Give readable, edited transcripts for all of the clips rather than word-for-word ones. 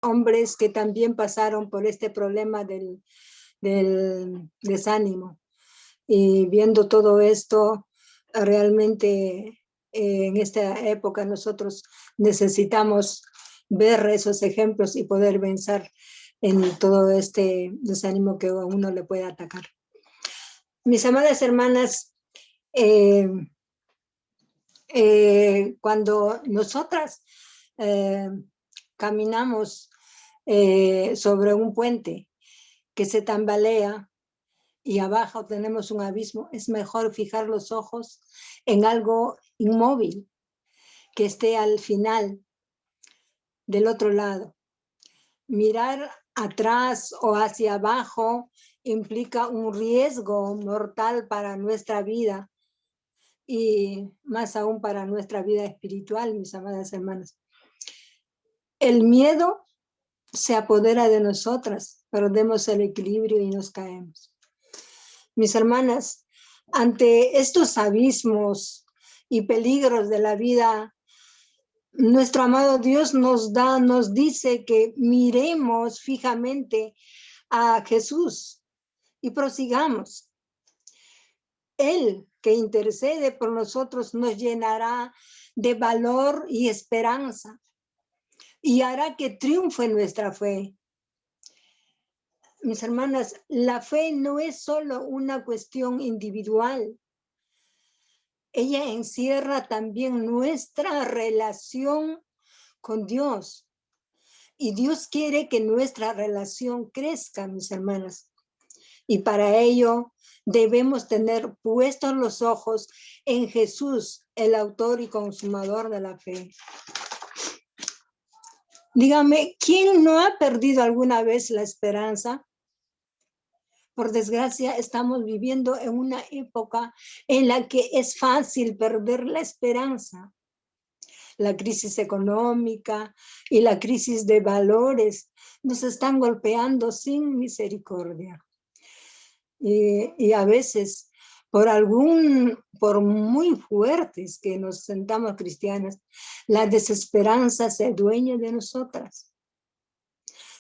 hombres que también pasaron por este problema del desánimo. Y viendo todo esto, realmente en esta época nosotros necesitamos ver esos ejemplos y poder vencer en todo este desánimo que a uno le puede atacar. Mis amadas hermanas, cuando nosotras caminamos sobre un puente que se tambalea y abajo tenemos un abismo, es mejor fijar los ojos en algo inmóvil que esté al final del otro lado. Mirar atrás o hacia abajo implica un riesgo mortal para nuestra vida y más aún para nuestra vida espiritual, mis amadas hermanas. El miedo se apodera de nosotras, perdemos el equilibrio y nos caemos. Mis hermanas, ante estos abismos y peligros de la vida, nuestro amado Dios nos dice que miremos fijamente a Jesús y prosigamos. Él que intercede por nosotros nos llenará de valor y esperanza y hará que triunfe nuestra fe. Mis hermanas, la fe no es solo una cuestión individual. Ella encierra también nuestra relación con Dios. Y Dios quiere que nuestra relación crezca, mis hermanas. Y para ello debemos tener puestos los ojos en Jesús, el autor y consumador de la fe. Dígame, ¿quién no ha perdido alguna vez la esperanza? Por desgracia, estamos viviendo en una época en la que es fácil perder la esperanza. La crisis económica y la crisis de valores nos están golpeando sin misericordia. Y a veces, por muy fuertes que nos sentamos cristianas, la desesperanza se adueña de nosotras.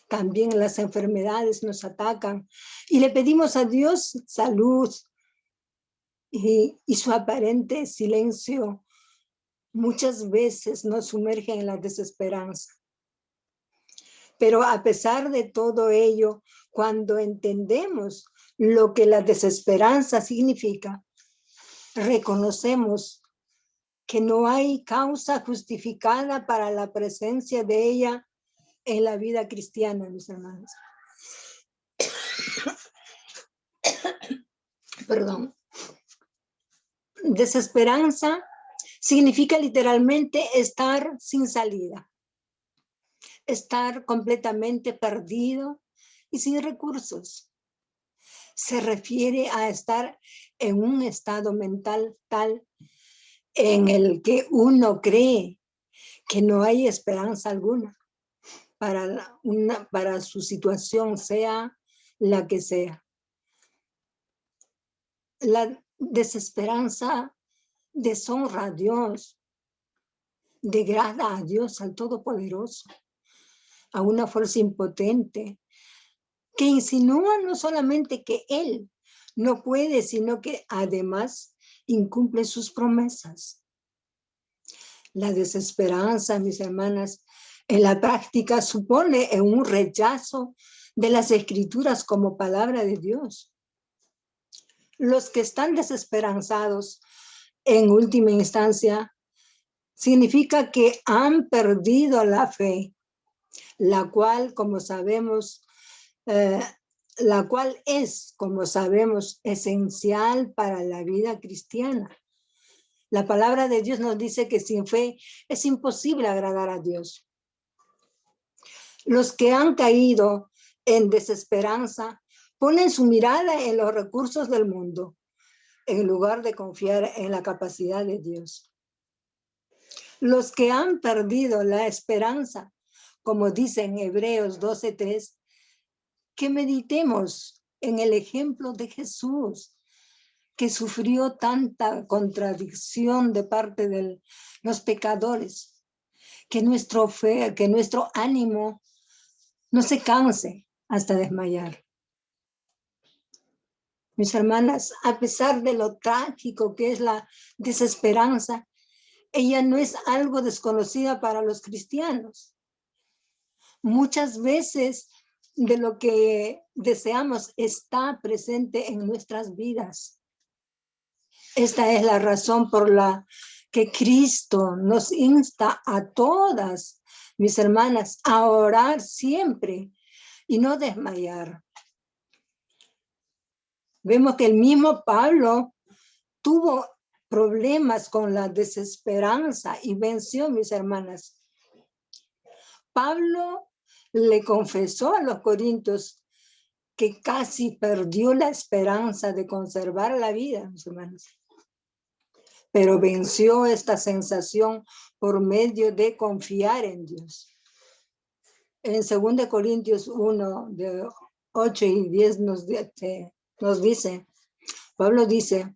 También las enfermedades nos atacan y le pedimos a Dios salud y su aparente silencio muchas veces nos sumerge en la desesperanza. Pero a pesar de todo ello, cuando entendemos lo que la desesperanza significa, reconocemos que no hay causa justificada para la presencia de ella en la vida cristiana, mis hermanos. Perdón. Desesperanza significa literalmente estar sin salida, estar completamente perdido y sin recursos. Se refiere a estar en un estado mental tal en el que uno cree que no hay esperanza alguna para su situación, sea la que sea. La desesperanza deshonra a Dios, degrada a Dios, al Todopoderoso, a una fuerza impotente, que insinúa no solamente que Él no puede, sino que además incumple sus promesas. La desesperanza, mis hermanas, en la práctica supone un rechazo de las Escrituras como palabra de Dios. Los que están desesperanzados, en última instancia, significa que han perdido la fe, la cual, como sabemos, esencial para la vida cristiana. La palabra de Dios nos dice que sin fe es imposible agradar a Dios. Los que han caído en desesperanza ponen su mirada en los recursos del mundo, en lugar de confiar en la capacidad de Dios. Los que han perdido la esperanza, como dice en Hebreos 12:3, que meditemos en el ejemplo de Jesús, que sufrió tanta contradicción de parte de los pecadores, que nuestro ánimo no se canse hasta desmayar. Mis hermanas, a pesar de lo trágico que es la desesperanza, ella no es algo desconocida para los cristianos. Muchas veces de lo que deseamos está presente en nuestras vidas. Esta es la razón por la que Cristo nos insta a todas, mis hermanas, a orar siempre y no desmayar. Vemos que el mismo Pablo tuvo problemas con la desesperanza y venció, mis hermanas. Pablo le confesó a los corintios que casi perdió la esperanza de conservar la vida, mis hermanos. Pero venció esta sensación por medio de confiar en Dios. En 2 Corintios 1, de 8 y 10 nos dice, Pablo dice,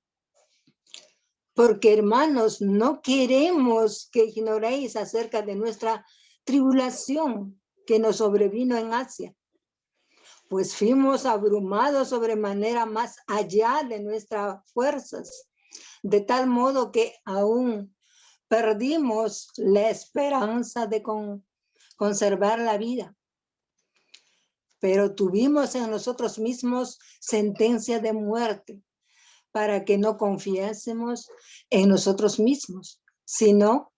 porque hermanos, no queremos que ignoréis acerca de nuestra tribulación que nos sobrevino en Asia, pues fuimos abrumados sobremanera más allá de nuestras fuerzas, de tal modo que aún perdimos la esperanza de conservar la vida. Pero tuvimos en nosotros mismos sentencia de muerte, para que no confiásemos en nosotros mismos, sino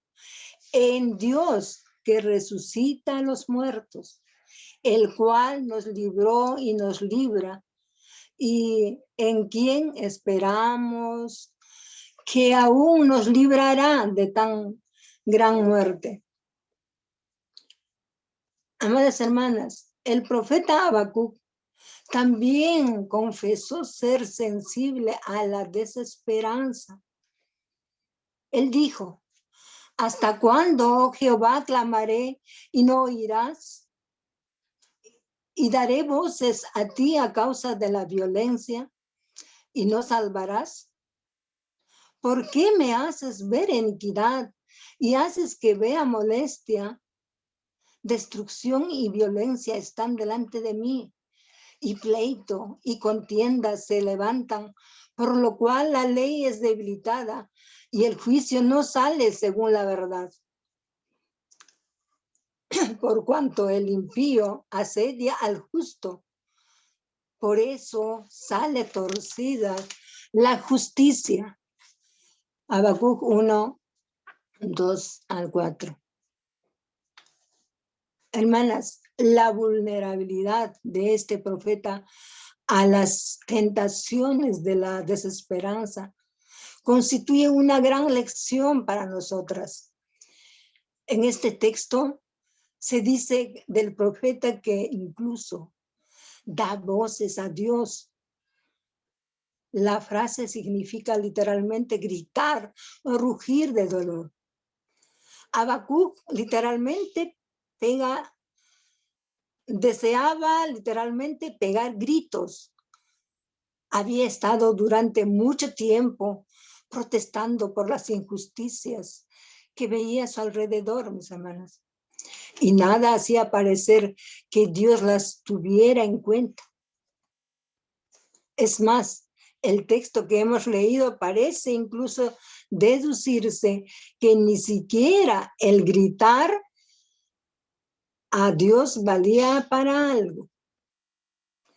en Dios que resucita a los muertos, el cual nos libró y nos libra, y en quien esperamos que aún nos librará de tan gran muerte. Amadas hermanas, el profeta Habacuc también confesó ser sensible a la desesperanza. Él dijo, ¿hasta cuándo, oh Jehová, clamaré y no oirás? Y daré voces a ti a causa de la violencia y no salvarás. ¿Por qué me haces ver iniquidad y haces que vea molestia? Destrucción y violencia están delante de mí, y pleito y contienda se levantan, por lo cual la ley es debilitada y el juicio no sale según la verdad. Por cuanto el impío asedia al justo, por eso sale torcida la justicia. Habacuc 1, 2 al 4. Hermanas, la vulnerabilidad de este profeta a las tentaciones de la desesperanza constituye una gran lección para nosotras. En este texto se dice del profeta que incluso da voces a Dios. La frase significa literalmente gritar o rugir de dolor. Habacuc literalmente deseaba literalmente pegar gritos. Había estado durante mucho tiempo protestando por las injusticias que veía a su alrededor, mis hermanas. Y nada hacía parecer que Dios las tuviera en cuenta. Es más, el texto que hemos leído parece incluso deducirse que ni siquiera el gritar a Dios valía para algo.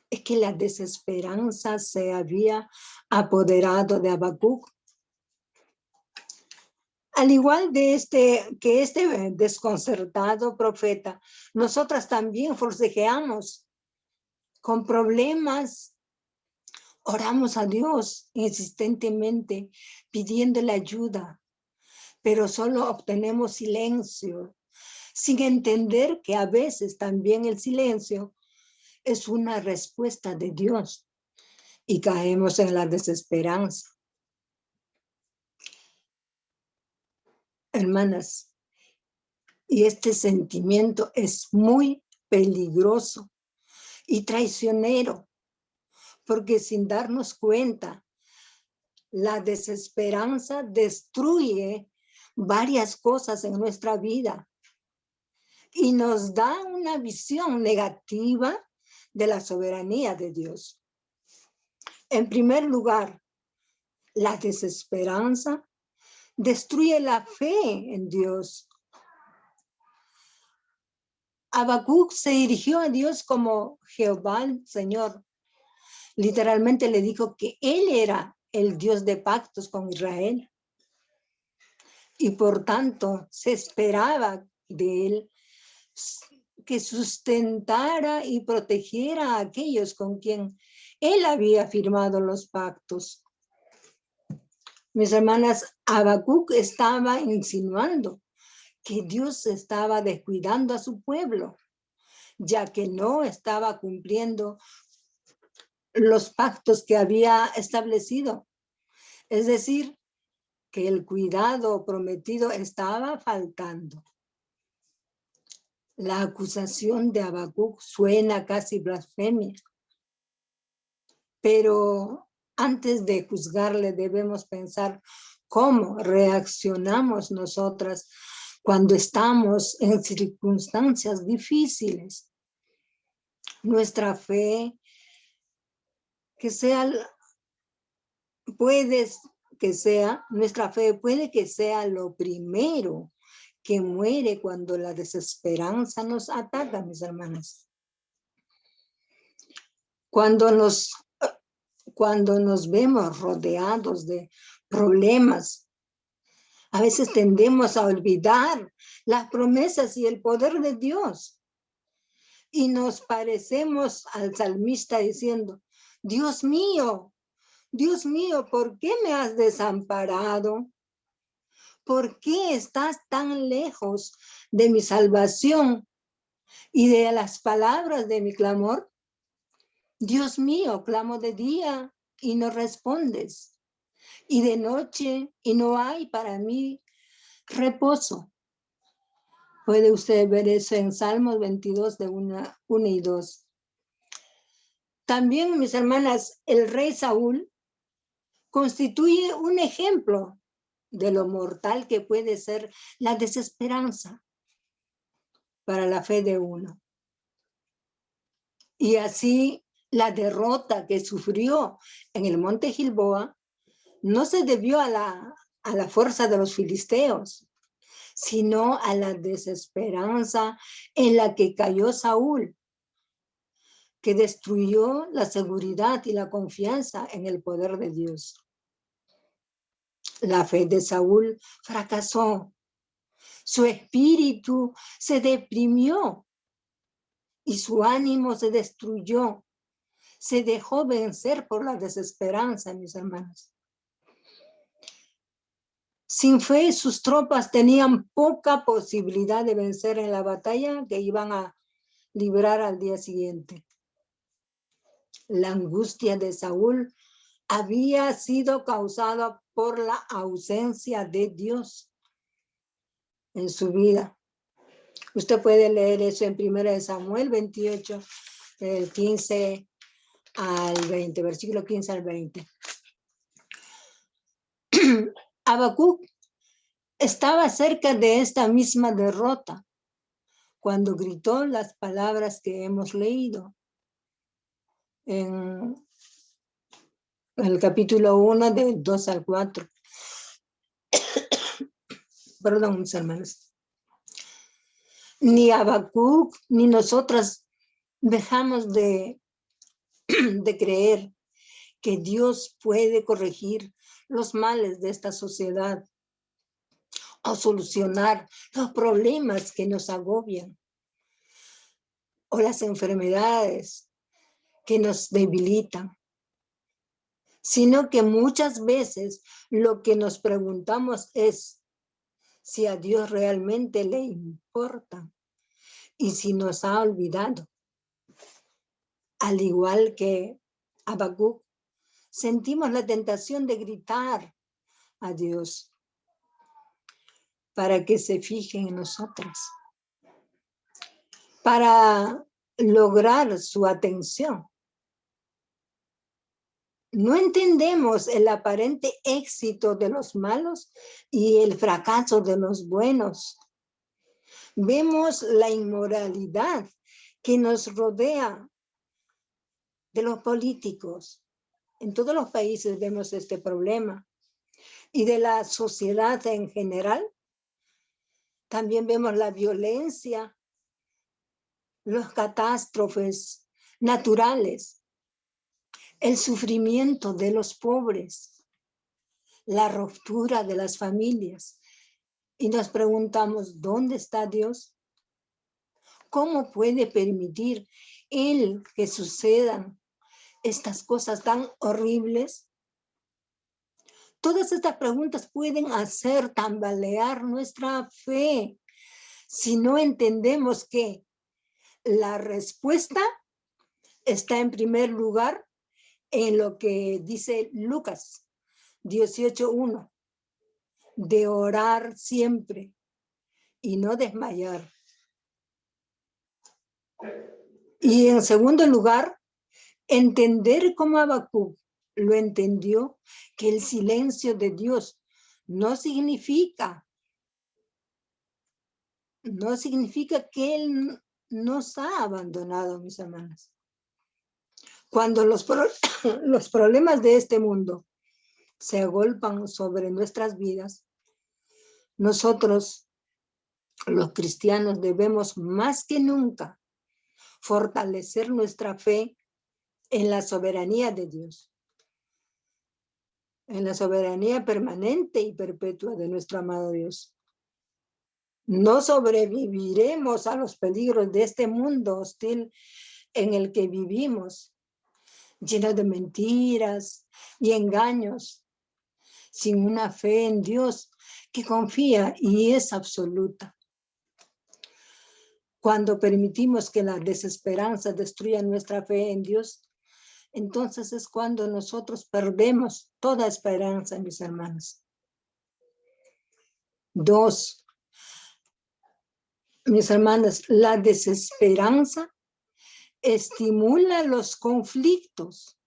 Es que la desesperanza se había apoderado de Habacuc. Al igual de este desconcertado profeta, nosotras también forcejeamos con problemas. Oramos a Dios insistentemente pidiéndole ayuda, pero solo obtenemos silencio, sin entender que a veces también el silencio es una respuesta de Dios y caemos en la desesperanza. Hermanas, y este sentimiento es muy peligroso y traicionero, porque sin darnos cuenta, la desesperanza destruye varias cosas en nuestra vida y nos da una visión negativa de la soberanía de Dios. En primer lugar, la desesperanza destruye la fe en Dios. Habacuc se dirigió a Dios como Jehová, el Señor. Literalmente le dijo que él era el Dios de pactos con Israel. Y por tanto se esperaba de él que sustentara y protegiera a aquellos con quien él había firmado los pactos. Mis hermanas, Habacuc estaba insinuando que Dios estaba descuidando a su pueblo, ya que no estaba cumpliendo los pactos que había establecido. Es decir, que el cuidado prometido estaba faltando. La acusación de Habacuc suena casi blasfemia, pero antes de juzgarle debemos pensar cómo reaccionamos nosotras cuando estamos en circunstancias difíciles. Nuestra fe, nuestra fe puede que sea lo primero que muere cuando la desesperanza nos ataca, mis hermanas. Cuando nos vemos rodeados de problemas, a veces tendemos a olvidar las promesas y el poder de Dios. Y nos parecemos al salmista diciendo, Dios mío, ¿por qué me has desamparado? ¿Por qué estás tan lejos de mi salvación y de las palabras de mi clamor? Dios mío, clamo de día y no respondes, y de noche y no hay para mí reposo. Puede usted ver eso en Salmos 22 de 1 y 2. También, mis hermanas, el rey Saúl constituye un ejemplo de lo mortal que puede ser la desesperanza para la fe de uno. Y así la derrota que sufrió en el monte Gilboa no se debió a la fuerza de los filisteos, sino a la desesperanza en la que cayó Saúl, que destruyó la seguridad y la confianza en el poder de Dios. La fe de Saúl fracasó, su espíritu se deprimió y su ánimo se destruyó, se dejó vencer por la desesperanza, mis hermanos. Sin fe, sus tropas tenían poca posibilidad de vencer en la batalla que iban a librar al día siguiente. La angustia de Saúl había sido causada por la ausencia de Dios en su vida. Usted puede leer eso en 1 Samuel 28, del 15 al 20, versículo 15 al 20. Habacuc estaba cerca de esta misma derrota cuando gritó las palabras que hemos leído en el capítulo 1 de 2 al 4. Perdón, mis hermanos. Ni Habacuc ni nosotras dejamos de creer que Dios puede corregir los males de esta sociedad o solucionar los problemas que nos agobian o las enfermedades que nos debilitan, sino que muchas veces lo que nos preguntamos es si a Dios realmente le importa y si nos ha olvidado. Al igual que Habacuc, sentimos la tentación de gritar a Dios para que se fije en nosotras, para lograr su atención. No entendemos el aparente éxito de los malos y el fracaso de los buenos. Vemos la inmoralidad que nos rodea de los políticos. En todos los países vemos este problema. Y de la sociedad en general, también vemos la violencia, las catástrofes naturales, el sufrimiento de los pobres, la ruptura de las familias. Y nos preguntamos, ¿dónde está Dios? ¿Cómo puede permitir Él que sucedan estas cosas tan horribles? Todas estas preguntas pueden hacer tambalear nuestra fe si no entendemos que la respuesta está en primer lugar en lo que dice Lucas 18:1, de orar siempre y no desmayar. Y en segundo lugar, entender como Habacuc lo entendió, que el silencio de Dios no significa que Él nos ha abandonado, mis hermanas. Cuando los problemas de este mundo se agolpan sobre nuestras vidas, nosotros, los cristianos, debemos más que nunca fortalecer nuestra fe en la soberanía de Dios, en la soberanía permanente y perpetua de nuestro amado Dios. No sobreviviremos a los peligros de este mundo hostil en el que vivimos, lleno de mentiras y engaños, sin una fe en Dios que confía y es absoluta. Cuando permitimos que la desesperanza destruya nuestra fe en Dios, entonces es cuando nosotros perdemos toda esperanza, mis hermanos. 2, mis hermanas, la desesperanza estimula los conflictos,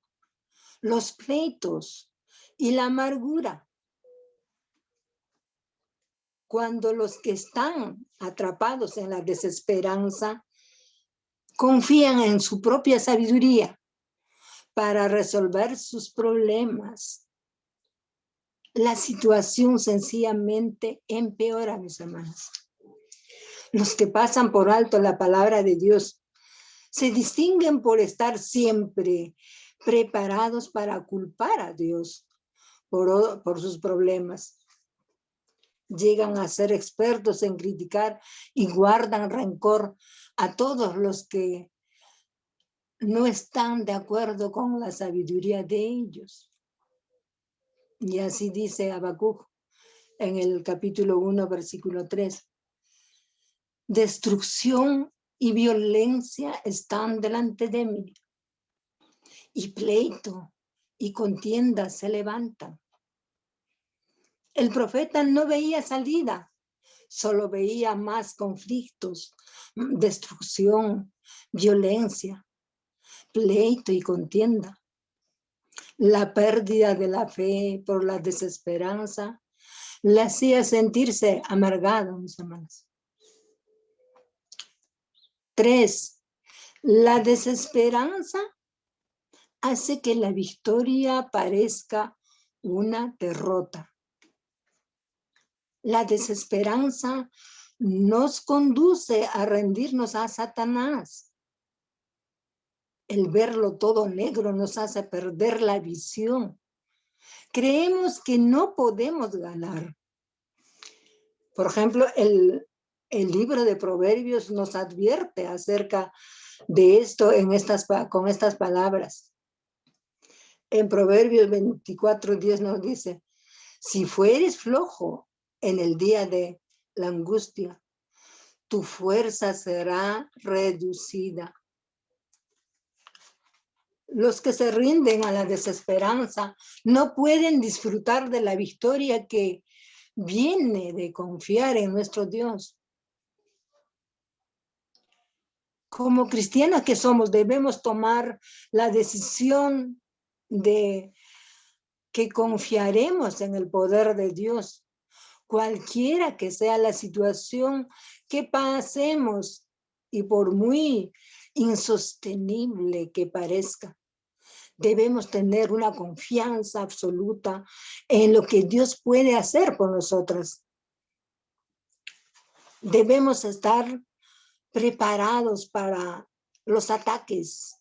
los pleitos y la amargura. Cuando los que están atrapados en la desesperanza confían en su propia sabiduría para resolver sus problemas, la situación sencillamente empeora, mis hermanos. Los que pasan por alto la palabra de Dios se distinguen por estar siempre preparados para culpar a Dios por sus problemas. Llegan a ser expertos en criticar y guardan rencor a todos los que no están de acuerdo con la sabiduría de ellos. Y así dice Habacuc en el capítulo 1, versículo 3. Destrucción y violencia están delante de mí, y pleito y contienda se levantan. El profeta no veía salida, solo veía más conflictos, destrucción, violencia, pleito y contienda. La pérdida de la fe por la desesperanza le hacía sentirse amargado, mis hermanos. 3. La desesperanza hace que la victoria parezca una derrota. La desesperanza nos conduce a rendirnos a Satanás. El verlo todo negro nos hace perder la visión. Creemos que no podemos ganar. Por ejemplo, el libro de Proverbios nos advierte acerca de esto con estas palabras. En Proverbios 24:10 nos dice: si fueres flojo en el día de la angustia, tu fuerza será reducida. Los que se rinden a la desesperanza no pueden disfrutar de la victoria que viene de confiar en nuestro Dios. Como cristianos que somos, debemos tomar la decisión de que confiaremos en el poder de Dios, cualquiera que sea la situación que pasemos, y por muy insostenible que parezca, debemos tener una confianza absoluta en lo que Dios puede hacer por nosotras. Debemos estar preparados para los ataques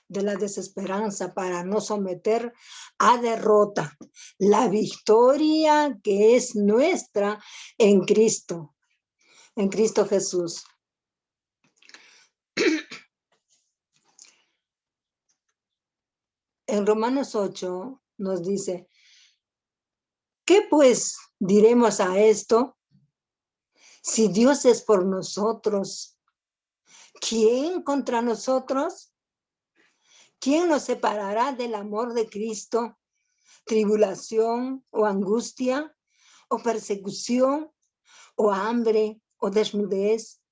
de la desesperanza, para no someter a derrota la victoria que es nuestra en Cristo Jesús. En Romanos 8 nos dice, ¿qué pues diremos a esto? Si Dios es por nosotros, ¿quién contra nosotros? ¿Quién nos separará del amor de Cristo? ¿Tribulación o angustia o persecución o hambre o desnudez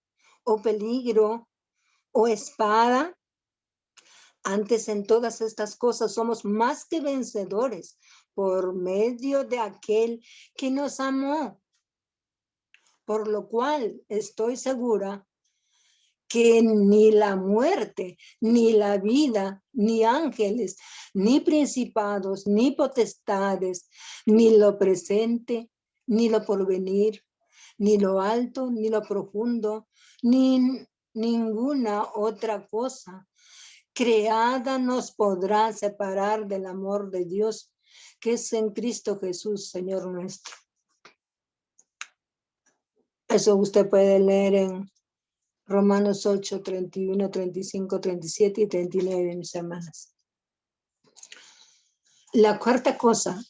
o peligro o espada? Antes en todas estas cosas somos más que vencedores por medio de aquel que nos amó. Por lo cual estoy segura que ni la muerte, ni la vida, ni ángeles, ni principados, ni potestades, ni lo presente, ni lo porvenir, ni lo alto, ni lo profundo, ni ninguna otra cosa creada nos podrá separar del amor de Dios, que es en Cristo Jesús, Señor nuestro. Eso usted puede leer en Romanos 8, 31, 35, 37 y 39, mis hermanas. La cuarta cosa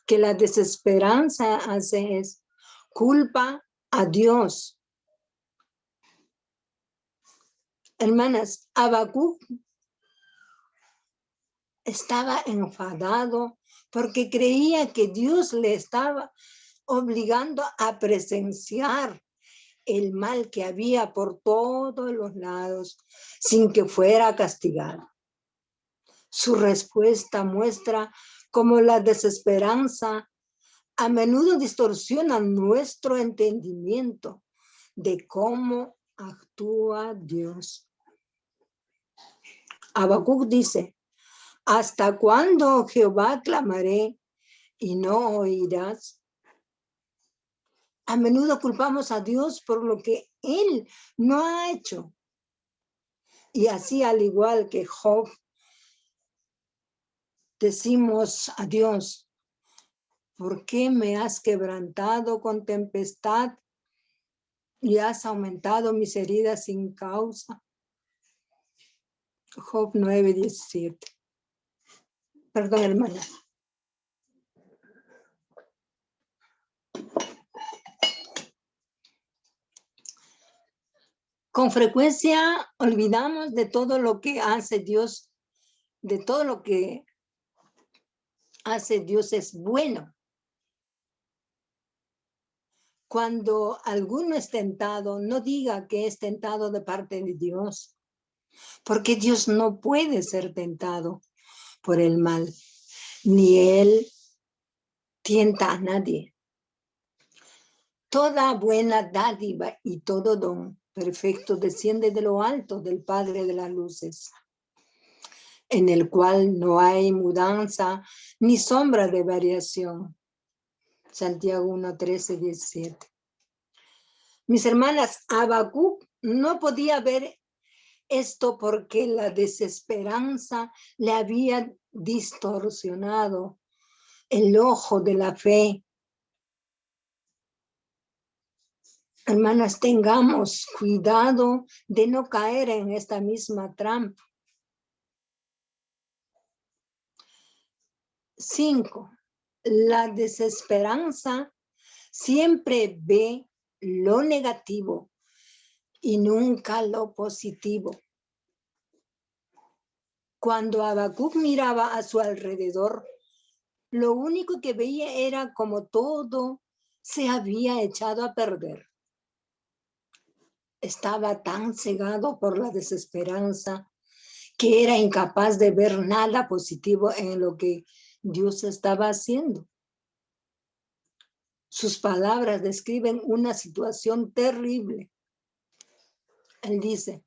que la desesperanza hace es culpa a Dios. Hermanas, Habacuc estaba enfadado porque creía que Dios le estaba obligando a presenciar el mal que había por todos los lados sin que fuera castigado. Su respuesta muestra cómo la desesperanza a menudo distorsiona nuestro entendimiento de cómo actúa Dios. Habacuc dice, ¿hasta cuándo, Jehová, clamaré y no oirás? A menudo culpamos a Dios por lo que Él no ha hecho. Y así, al igual que Job, decimos a Dios, ¿por qué me has quebrantado con tempestad y has aumentado mis heridas sin causa? Job 9:17. Perdón, hermana. Con frecuencia olvidamos de todo lo que hace Dios, de todo lo que hace Dios es bueno. Cuando alguno es tentado, no diga que es tentado de parte de Dios, porque Dios no puede ser tentado por el mal, ni Él tienta a nadie. Toda buena dádiva y todo don perfecto desciende de lo alto del Padre de las luces, en el cual no hay mudanza ni sombra de variación. Santiago 1, 13, 17. Mis hermanas, Habacuc no podía ver esto porque la desesperanza le había distorsionado el ojo de la fe. Hermanas, tengamos cuidado de no caer en esta misma trampa. 5. La desesperanza siempre ve lo negativo y nunca lo positivo. Cuando Habacuc miraba a su alrededor, lo único que veía era como todo se había echado a perder. Estaba tan cegado por la desesperanza que era incapaz de ver nada positivo en lo que Dios estaba haciendo. Sus palabras describen una situación terrible. Él dice,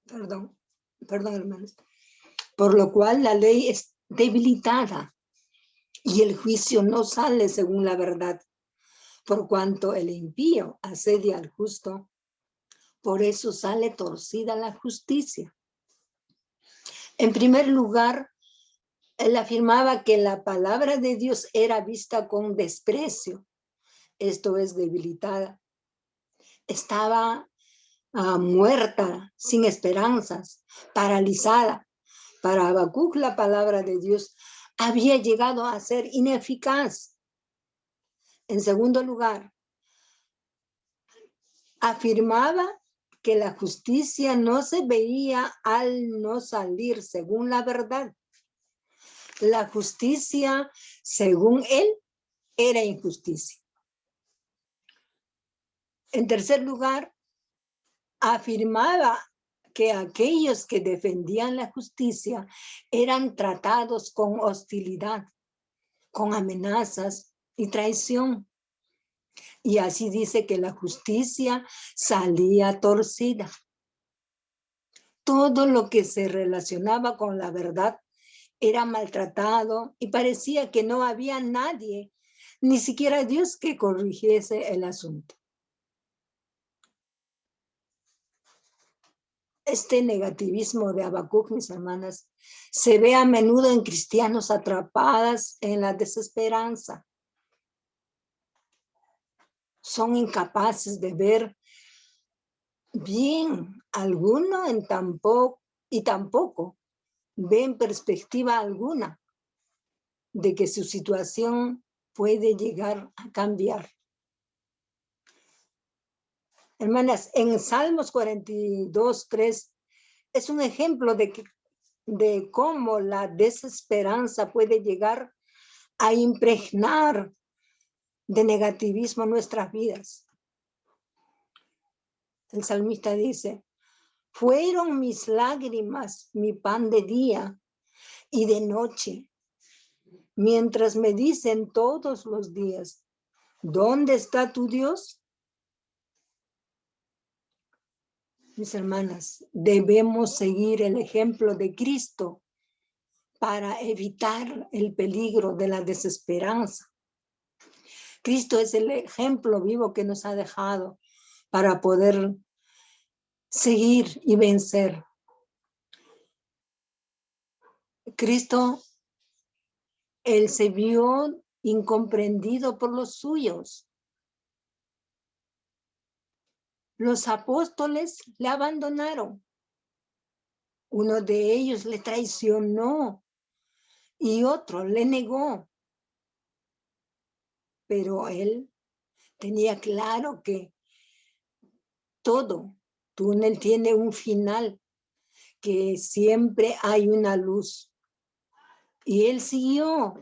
perdón, hermanos, por lo cual la ley es debilitada y el juicio no sale según la verdad, por cuanto el impío asedia al justo, por eso sale torcida la justicia. En primer lugar, él afirmaba que la palabra de Dios era vista con desprecio, esto es debilitada. Estaba muerta, sin esperanzas, paralizada. Para Habacuc la palabra de Dios había llegado a ser ineficaz. En segundo lugar, afirmaba que la justicia no se veía al no salir según la verdad. La justicia, según él, era injusticia. En tercer lugar, afirmaba que aquellos que defendían la justicia eran tratados con hostilidad, con amenazas y traición. Y así dice que la justicia salía torcida. Todo lo que se relacionaba con la verdad era maltratado y parecía que no había nadie, ni siquiera Dios, que corrigiese el asunto. Este negativismo de Habacuc, mis hermanas, se ve a menudo en cristianos atrapadas en la desesperanza. Son incapaces de ver bien alguno y tampoco ven perspectiva alguna de que su situación puede llegar a cambiar. Hermanas, en Salmos 42:3 es un ejemplo de cómo la desesperanza puede llegar a impregnar de negativismo nuestras vidas. El salmista dice, fueron mis lágrimas mi pan de día y de noche, mientras me dicen todos los días, ¿dónde está tu Dios? Mis hermanas, debemos seguir el ejemplo de Cristo para evitar el peligro de la desesperanza. Cristo es el ejemplo vivo que nos ha dejado para poder seguir y vencer. Cristo, él se vio incomprendido por los suyos. Los apóstoles le abandonaron. Uno de ellos le traicionó y otro le negó. Pero él tenía claro que todo túnel tiene un final, que siempre hay una luz. Y él siguió,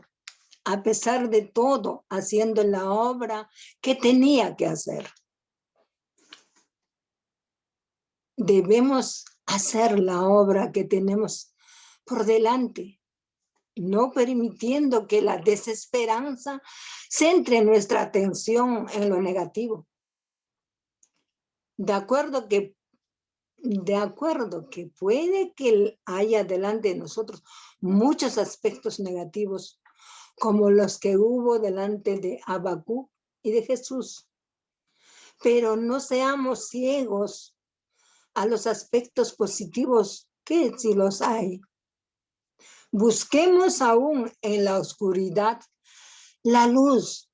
a pesar de todo, haciendo la obra que tenía que hacer. Debemos hacer la obra que tenemos por delante, no permitiendo que la desesperanza centre nuestra atención en lo negativo. De acuerdo que puede que haya delante de nosotros muchos aspectos negativos, como los que hubo delante de Habacuc y de Jesús. Pero no seamos ciegos a los aspectos positivos, que sí los hay. Busquemos aún en la oscuridad la luz.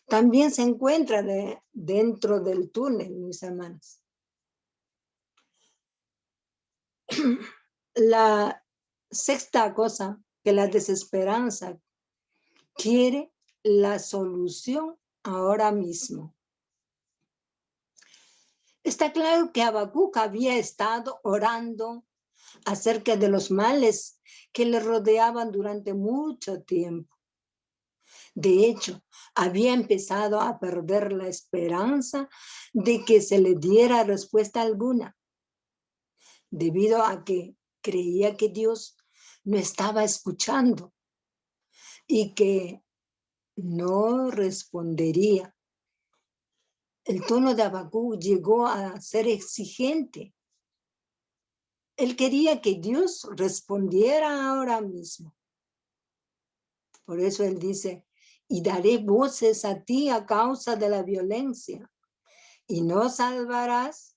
También se encuentra dentro del túnel, mis hermanos. La sexta cosa, que la desesperanza quiere la solución ahora mismo. Está claro que Habacuc había estado orando acerca de los males que le rodeaban durante mucho tiempo. De hecho, había empezado a perder la esperanza de que se le diera respuesta alguna, debido a que creía que Dios no estaba escuchando y que no respondería. El tono de Habacuc llegó a ser exigente. Él quería que Dios respondiera ahora mismo. Por eso él dice, y daré voces a ti a causa de la violencia, y no salvarás.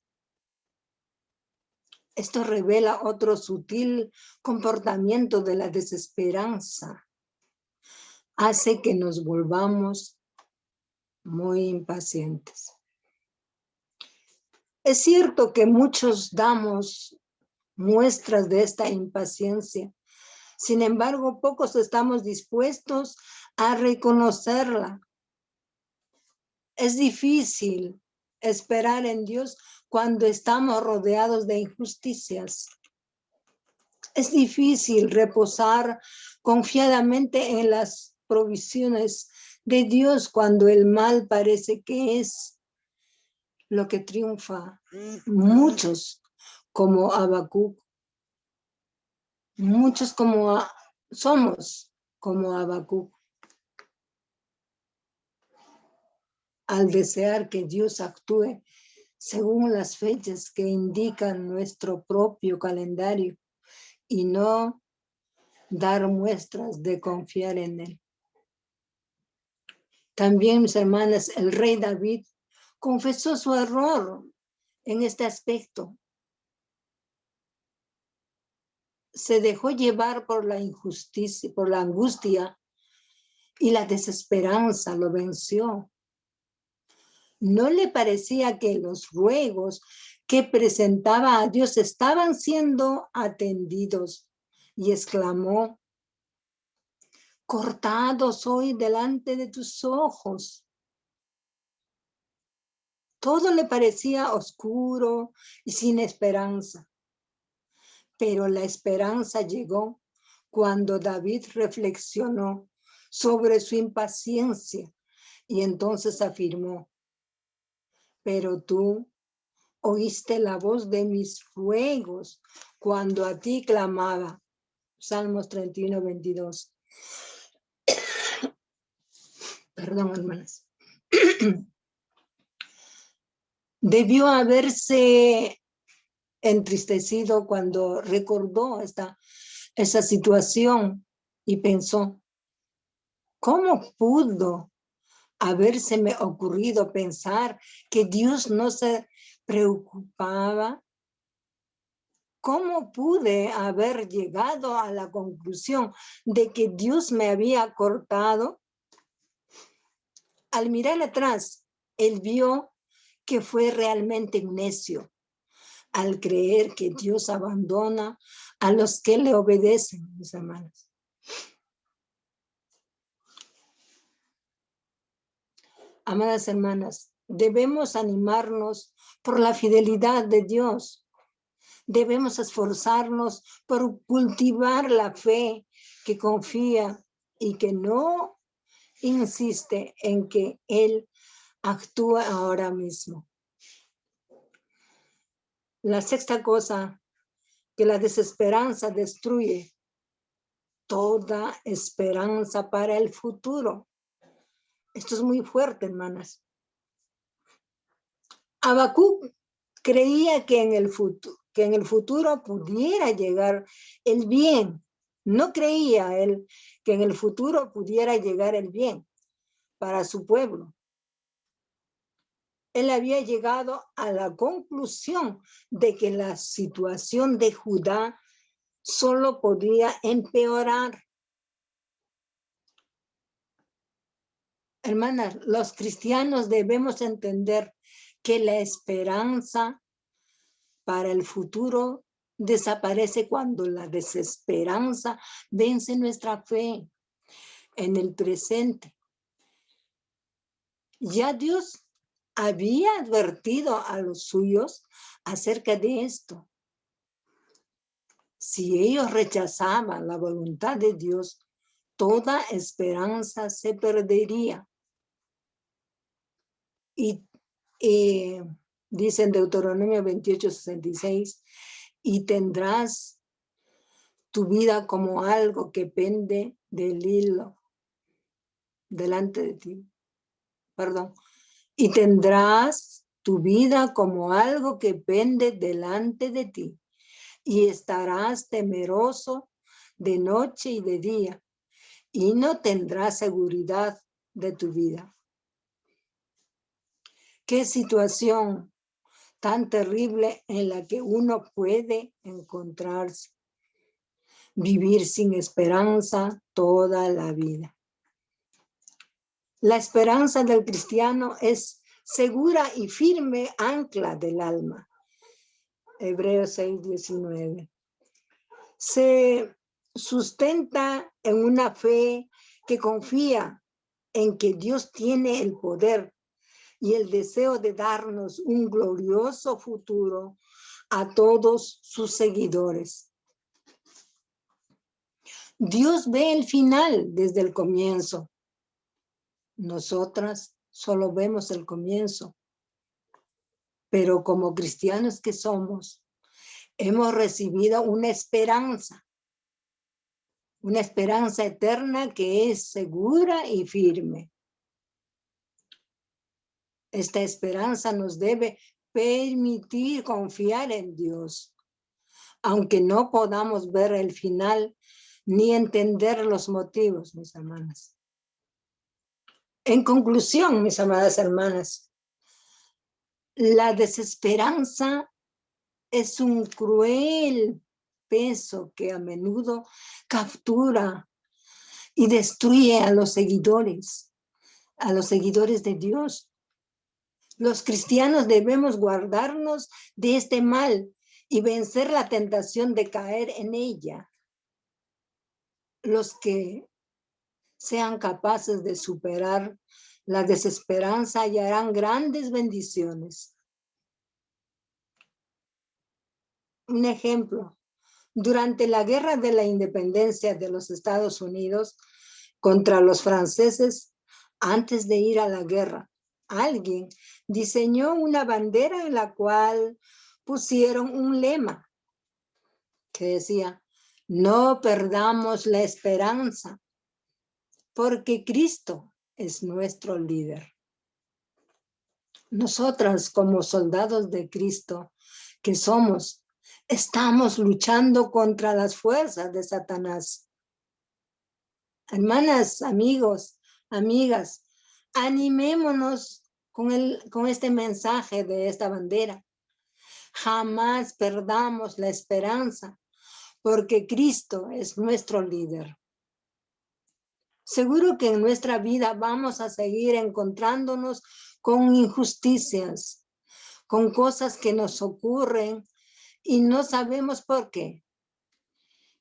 Esto revela otro sutil comportamiento de la desesperanza. Hace que nos volvamos muy impacientes. Es cierto que muchos damos muestras de esta impaciencia. Sin embargo, pocos estamos dispuestos a reconocerla. Es difícil esperar en Dios cuando estamos rodeados de injusticias. Es difícil reposar confiadamente en las provisiones de Dios cuando el mal parece que es lo que triunfa. Muchos como Habacuc, muchos somos como Habacuc. Al desear que Dios actúe según las fechas que indican nuestro propio calendario y no dar muestras de confiar en Él. También, mis hermanas, el rey David confesó su error en este aspecto. Se dejó llevar por la injusticia, por la angustia, y la desesperanza lo venció. ¿No le parecía que los ruegos que presentaba a Dios estaban siendo atendidos? Y exclamó, cortado soy delante de tus ojos. Todo le parecía oscuro y sin esperanza. Pero la esperanza llegó cuando David reflexionó sobre su impaciencia y entonces afirmó, pero tú oíste la voz de mis ruegos cuando a ti clamaba. Salmos 31, 22. Perdón, hermanas. Debió haberse entristecido cuando recordó esa situación y pensó, ¿cómo pudo habérseme ocurrido pensar que Dios no se preocupaba? ¿Cómo pude haber llegado a la conclusión de que Dios me había cortado? Al mirar atrás, él vio que fue realmente un necio al creer que Dios abandona a los que le obedecen, mis hermanos. Amadas hermanas, debemos animarnos por la fidelidad de Dios. Debemos esforzarnos por cultivar la fe que confía y que no insiste en que Él actúa ahora mismo. La sexta cosa, que la desesperanza destruye toda esperanza para el futuro. Esto es muy fuerte, hermanas. Habacuc creía que en el futuro pudiera llegar el bien. No creía él que en el futuro pudiera llegar el bien para su pueblo. Él había llegado a la conclusión de que la situación de Judá solo podía empeorar. Hermanas, los cristianos debemos entender que la esperanza para el futuro desaparece cuando la desesperanza vence nuestra fe en el presente. Ya Dios había advertido a los suyos acerca de esto. Si ellos rechazaban la voluntad de Dios, toda esperanza se perdería. Y dice en Deuteronomio 28:66, y tendrás tu vida como algo que pende del hilo delante de ti. Perdón. Y tendrás tu vida como algo que pende delante de ti. Y estarás temeroso de noche y de día. Y no tendrás seguridad de tu vida. Qué situación tan terrible en la que uno puede encontrarse. Vivir sin esperanza toda la vida. La esperanza del cristiano es segura y firme ancla del alma. Hebreos 6:19. Se sustenta en una fe que confía en que Dios tiene el poder y el deseo de darnos un glorioso futuro a todos sus seguidores. Dios ve el final desde el comienzo. Nosotras solo vemos el comienzo. Pero como cristianos que somos, hemos recibido una esperanza eterna que es segura y firme. Esta esperanza nos debe permitir confiar en Dios, aunque no podamos ver el final ni entender los motivos, mis hermanas. En conclusión, mis amadas hermanas, la desesperanza es un cruel peso que a menudo captura y destruye a los seguidores de Dios. Los cristianos debemos guardarnos de este mal y vencer la tentación de caer en ella. Los que sean capaces de superar la desesperanza hallarán grandes bendiciones. Un ejemplo, durante la Guerra de la Independencia de los Estados Unidos contra los franceses, antes de ir a la guerra, alguien diseñó una bandera en la cual pusieron un lema que decía: no perdamos la esperanza, porque Cristo es nuestro líder. Nosotras, como soldados de Cristo que somos, estamos luchando contra las fuerzas de Satanás. Hermanas, amigos, amigas, animémonos con este mensaje de esta bandera. Jamás perdamos la esperanza, porque Cristo es nuestro líder. Seguro que en nuestra vida vamos a seguir encontrándonos con injusticias, con cosas que nos ocurren y no sabemos por qué.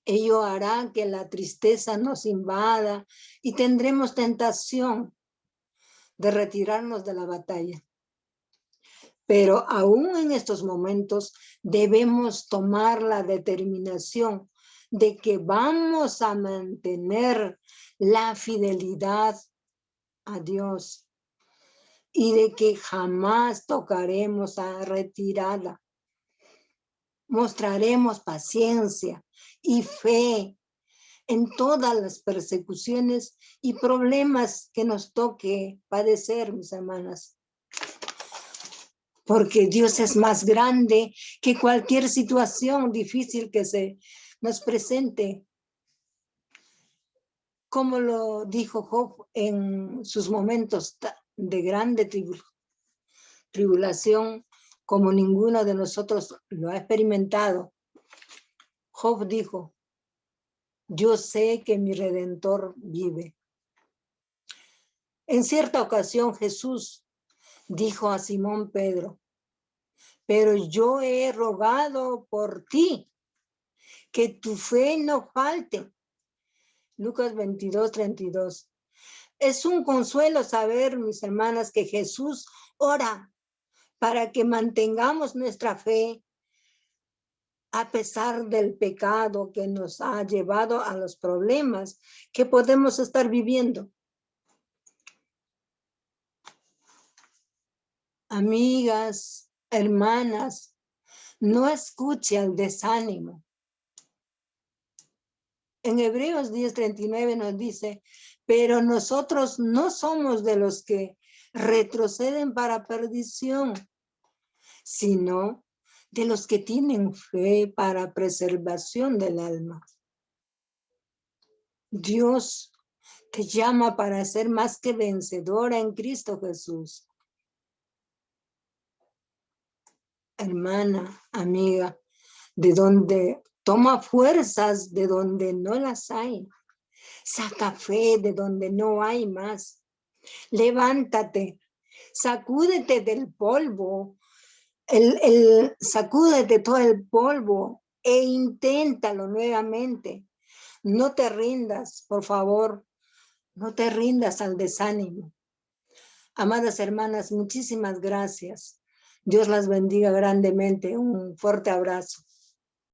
Ello hará que la tristeza nos invada y tendremos tentación de retirarnos de la batalla. Pero aún en estos momentos debemos tomar la determinación de que vamos a mantener la fidelidad a Dios y de que jamás tocaremos a retirada. Mostraremos paciencia y fe en todas las persecuciones y problemas que nos toque padecer, mis hermanas. Porque Dios es más grande que cualquier situación difícil que se nos presente. Como lo dijo Job en sus momentos de grande tribulación, como ninguno de nosotros lo ha experimentado. Job dijo: yo sé que mi Redentor vive. En cierta ocasión Jesús dijo a Simón Pedro: pero yo he rogado por ti, que tu fe no falte. Lucas 22:32. Es un consuelo saber, mis hermanas, que Jesús ora para que mantengamos nuestra fe a pesar del pecado que nos ha llevado a los problemas que podemos estar viviendo. Amigas, hermanas, no escuche el desánimo. En Hebreos 10:39 nos dice: Pero nosotros no somos de los que retroceden para perdición, sino de los que tienen fe para preservación del alma. Dios te llama para ser más que vencedora en Cristo Jesús. Hermana, amiga, de donde toma fuerzas de donde no las hay. Saca fe de donde no hay más. Levántate, sacúdete del polvo, sacúdete todo el polvo e inténtalo nuevamente. No te rindas, por favor, no te rindas al desánimo. Amadas hermanas, muchísimas gracias. Dios las bendiga grandemente. Un fuerte abrazo.